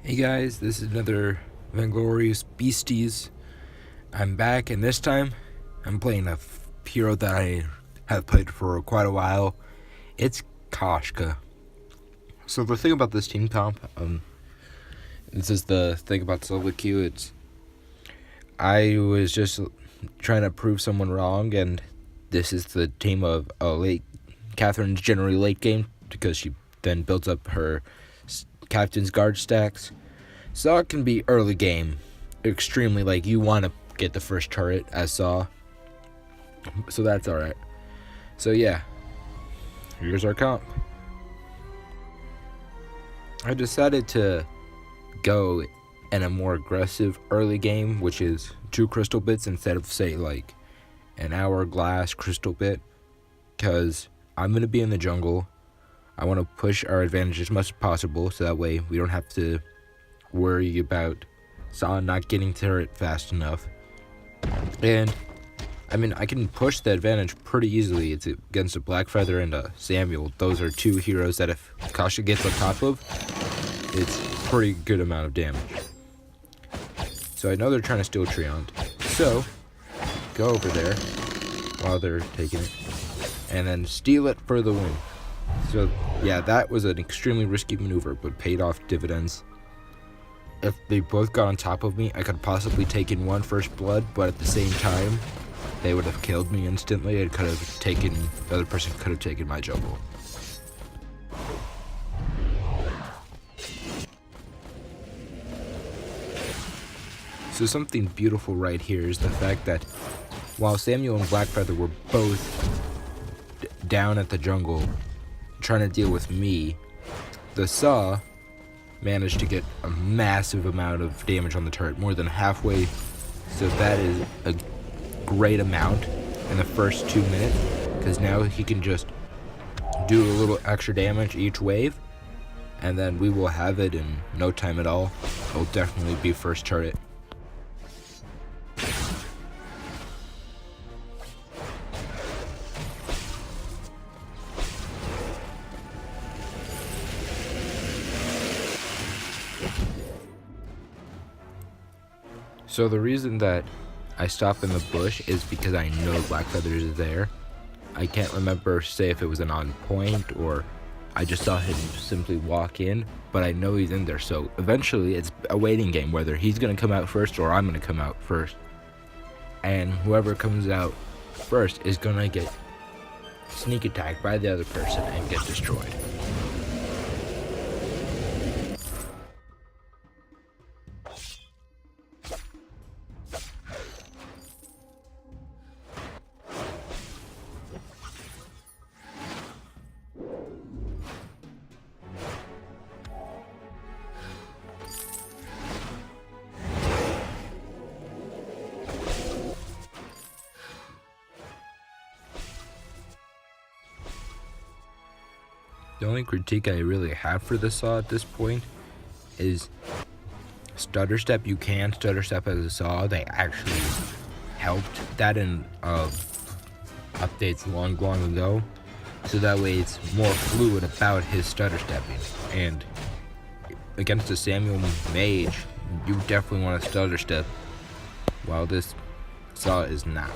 Hey guys, this is another Vainglorious Beasties. I'm back, and this time I'm playing a hero that I have played for quite a while. It's Koshka. So the thing about this team comp, this is the thing about solo queue. I was just trying to prove someone wrong, and this is the team of Katherine's generally late game because she then builds up her captain's guard stacks. Saw can be early game, extremely you want to get the first turret as Saw, so that's alright. So yeah, here's our comp. I decided to go in a more aggressive early game, which is 2 crystal bits instead of say an hourglass crystal bit, because I'm going to be in the jungle. I want to push our advantage as much as possible so that way we don't have to worry about Saw not getting turret fast enough. And I can push the advantage pretty easily. It's against a Black Feather and a Samuel. Those are 2 heroes that if Koshka gets on top of, it's a pretty good amount of damage. So I know they're trying to steal Treant. So go over there while they're taking it and then steal it for the win. So yeah, that was an extremely risky maneuver, but paid off dividends. If they both got on top of me, I could have possibly taken one first blood, but at the same time, they would have killed me instantly. The other person could have taken my jungle. So something beautiful right here is the fact that while Samuel and Black Feather were both down at the jungle trying to deal with me, the Saw managed to get a massive amount of damage on the turret, more than halfway. So that is a great amount in the first 2 minutes, because now he can just do a little extra damage each wave, and then we will have it in no time at all. It'll definitely be first turret. So the reason that I stop in the bush is because I know Black Feather is there. I can't remember, say, if it was an on point or I just saw him simply walk in, but I know he's in there. So eventually it's a waiting game, whether he's going to come out first or I'm going to come out first. And whoever comes out first is going to get sneak attacked by the other person and get destroyed. The only critique I really have for the Saw at this point is stutter step. You can stutter step as a Saw. They actually helped that in updates long ago, so that way it's more fluid about his stutter stepping. And against a Samuel mage, you definitely want to stutter step, while this Saw is not.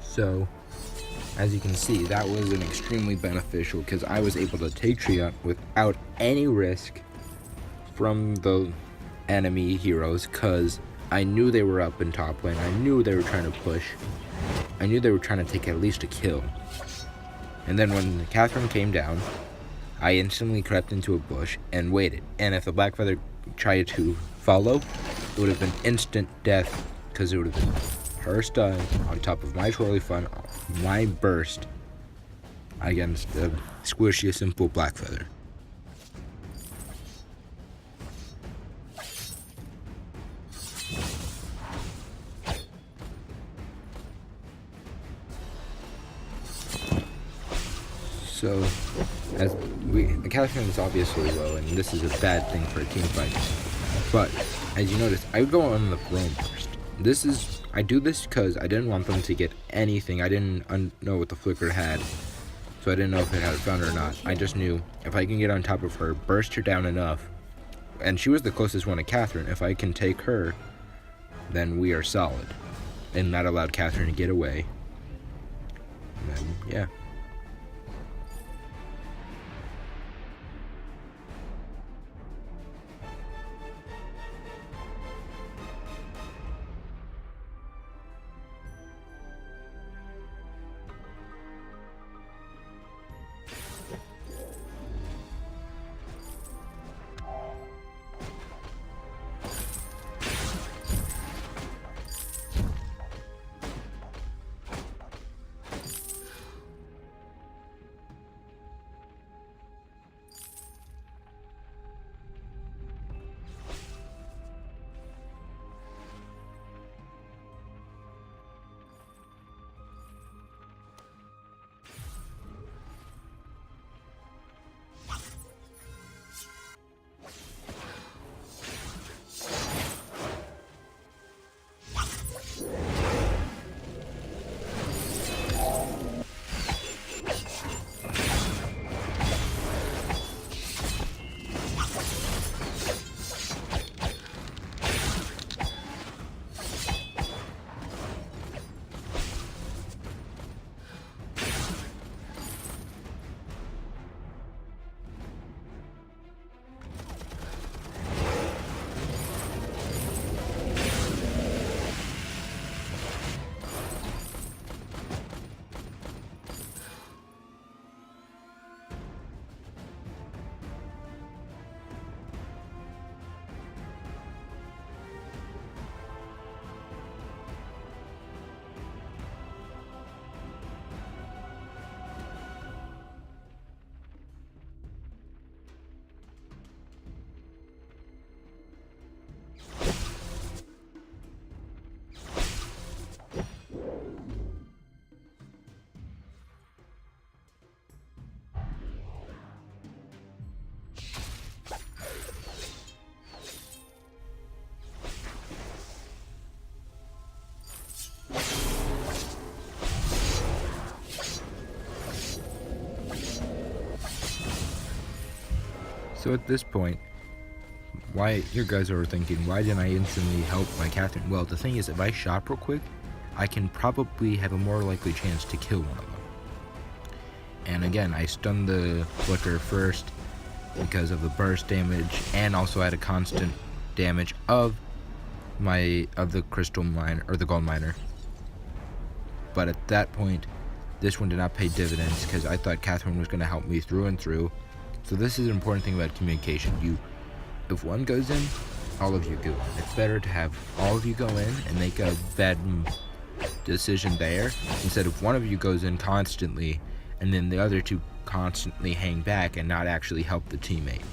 So, as you can see, that was an extremely beneficial, because I was able to take Treant without any risk from the enemy heroes, because I knew they were up in top lane. I knew they were trying to push. I knew they were trying to take at least a kill. And then when Katherine came down, I instantly crept into a bush and waited. And if the Black Feather tried to follow, it would have been instant death, because it would have been her stun on top of my Trolley Fun, my burst against the squishy, simple Black Feather. So, Catherine is obviously low, and this is a bad thing for a team fight. But, as you notice, I would go on the throne first. I do this because I didn't want them to get anything. I didn't know what the flicker had, so I didn't know if it had a founder or not. I just knew if I can get on top of her, burst her down enough, and she was the closest one to Katherine. If I can take her, then we are solid. And that allowed Katherine to get away. And then, yeah. So at this point, why you guys are thinking, why didn't I instantly help my Catherine? Well, the thing is, if I shop real quick, I can probably have a more likely chance to kill one of them. And again, I stunned the flicker first because of the burst damage, and also had a constant damage of the crystal mine or the gold miner. But at that point, this one did not pay dividends because I thought Catherine was going to help me through and through. So this is an important thing about communication. If one goes in, all of you go in. It's better to have all of you go in and make a bad decision there, instead of one of you goes in constantly and then the other two constantly hang back and not actually help the teammate.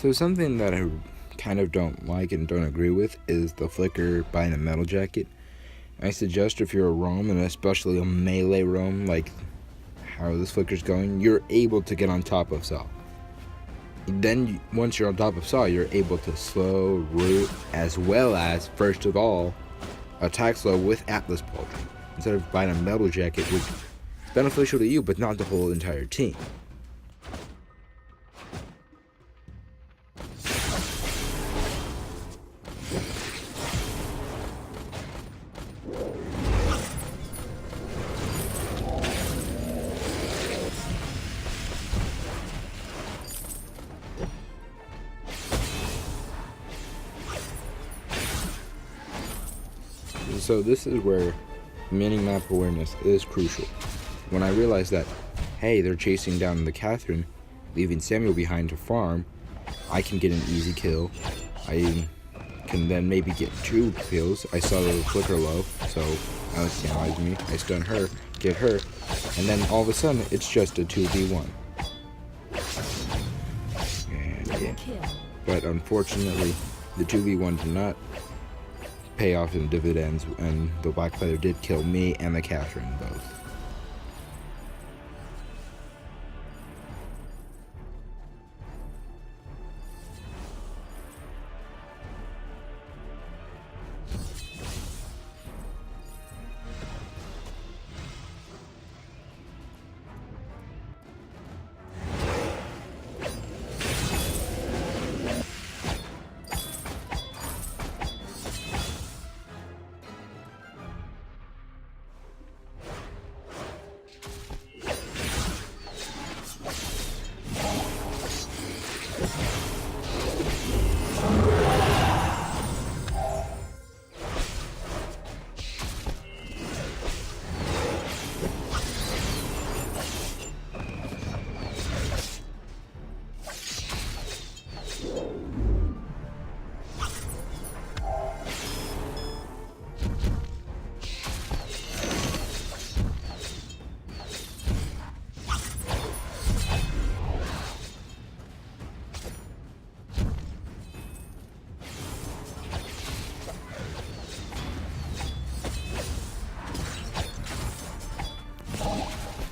So something that I kind of don't like and don't agree with is the flicker buying a metal jacket. I suggest if you're a roam, and especially a melee roam, like how this flicker's going, you're able to get on top of Saw. Then once you're on top of Saw, you're able to slow, root, as well as, first of all, attack slow with Atlas Pauldron, instead of buying a metal jacket, which is beneficial to you, but not the whole entire team. So this is where mini-map awareness is crucial. When I realized that, hey, they're chasing down the Katherine, leaving Samuel behind to farm, I can get an easy kill. I can then maybe get 2 kills. I saw the flicker low, so Alex analyzed me. I stun her, get her, and then all of a sudden, it's just a 2v1. And yeah. But unfortunately, the 2v1 did not pay off in dividends, and the Black Feather did kill me and the Katherine both.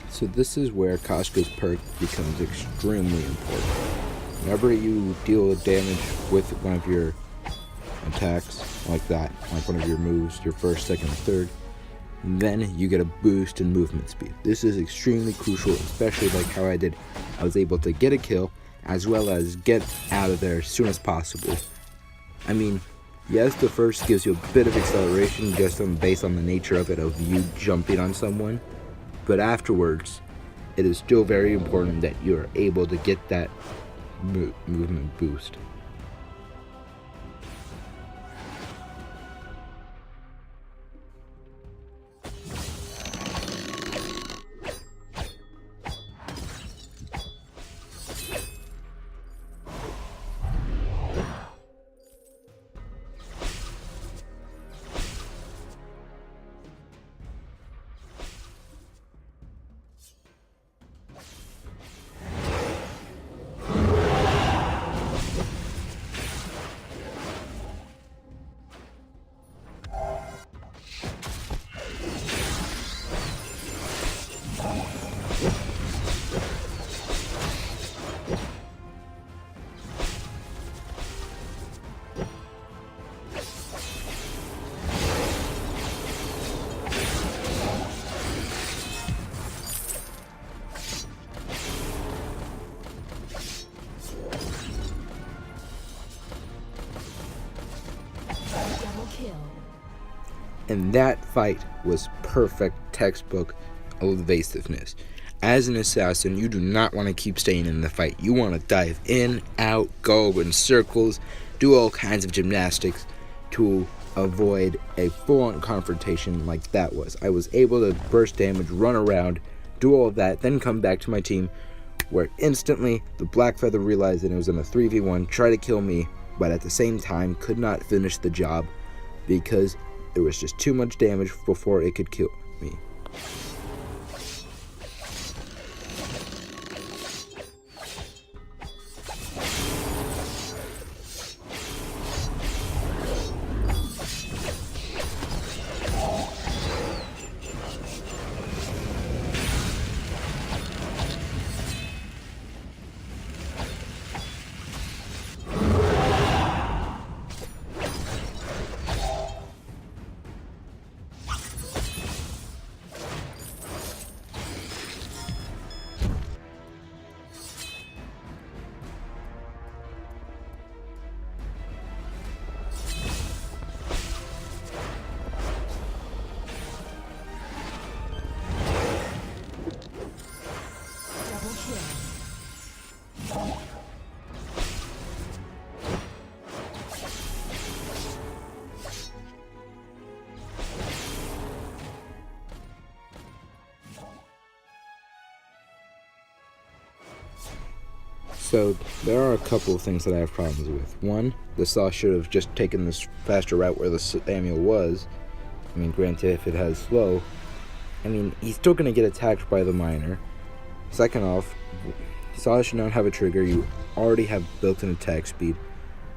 So this is where Koshka's perk becomes extremely important. Whenever you deal damage with one of your attacks, like that, like one of your moves, your first, second, or third, then you get a boost in movement speed. This is extremely crucial, especially like how I did. I was able to get a kill, as well as get out of there as soon as possible. I mean, yes, the first gives you a bit of acceleration just based on the nature of it, of you jumping on someone. But afterwards, it is still very important that you are able to get that movement boost. And that fight was perfect textbook of evasiveness. As an assassin, you do not want to keep staying in the fight. You want to dive in, out, go in circles, do all kinds of gymnastics to avoid a full-on confrontation like that was. I was able to burst damage, run around, do all of that, then come back to my team, where instantly the Black Feather realized that it was in a 3v1, tried to kill me, but at the same time could not finish the job because there was just too much damage before it could kill me. So there are a couple of things that I have problems with. One, the Saw should have just taken this faster route where the Samuel was. I mean, granted, if it has slow, I mean, he's still going to get attacked by the miner. Second off, Saw should not have a trigger. You already have built-in attack speed.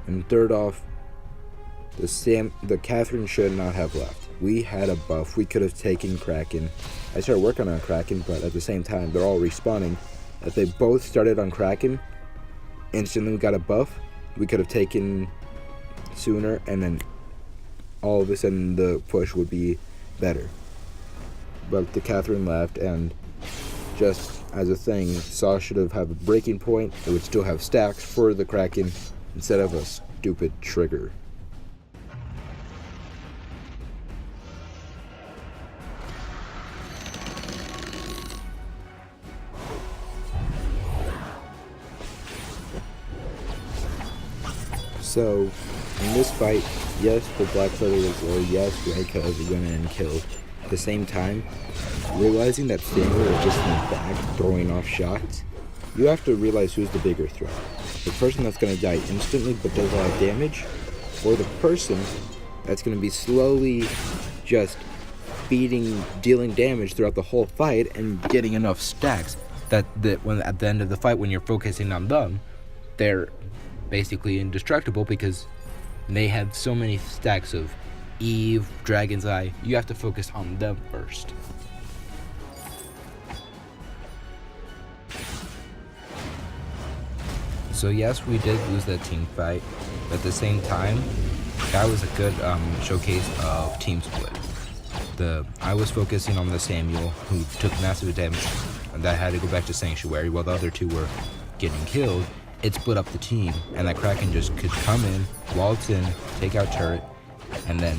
And third off, the Katherine should not have left. We had a buff. We could have taken Kraken. I started working on Kraken, but at the same time, they're all respawning. If they both started on Kraken, instantly we got a buff. We could have taken sooner, and then all of a sudden the push would be better. But the Katherine left, and just as a thing, Saw should have a breaking point. It would still have stacks for the Kraken instead of a stupid trigger. So, in this fight, yes, the Black Feather was low, yes, Red could have went in and killed. At the same time, realizing that Samuel was just in the back throwing off shots, you have to realize who's the bigger threat. The person that's going to die instantly but does a lot of damage, or the person that's going to be slowly just dealing damage throughout the whole fight and getting enough stacks that when at the end of the fight, when you're focusing on them, they're basically indestructible because they have so many stacks of Eve, Dragon's Eye. You have to focus on them first. So yes, we did lose that team fight, but at the same time, that was a good showcase of team split. I was focusing on the Samuel, who took massive damage, and that had to go back to Sanctuary, while the other two were getting killed. It split up the team, and that Kraken just could come in, waltz in, take out turret, and then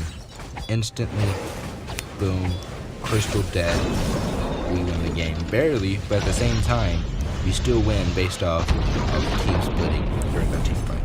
instantly, boom, Crystal dead. We win the game. Barely, but at the same time, you still win based off of team splitting during that team fight.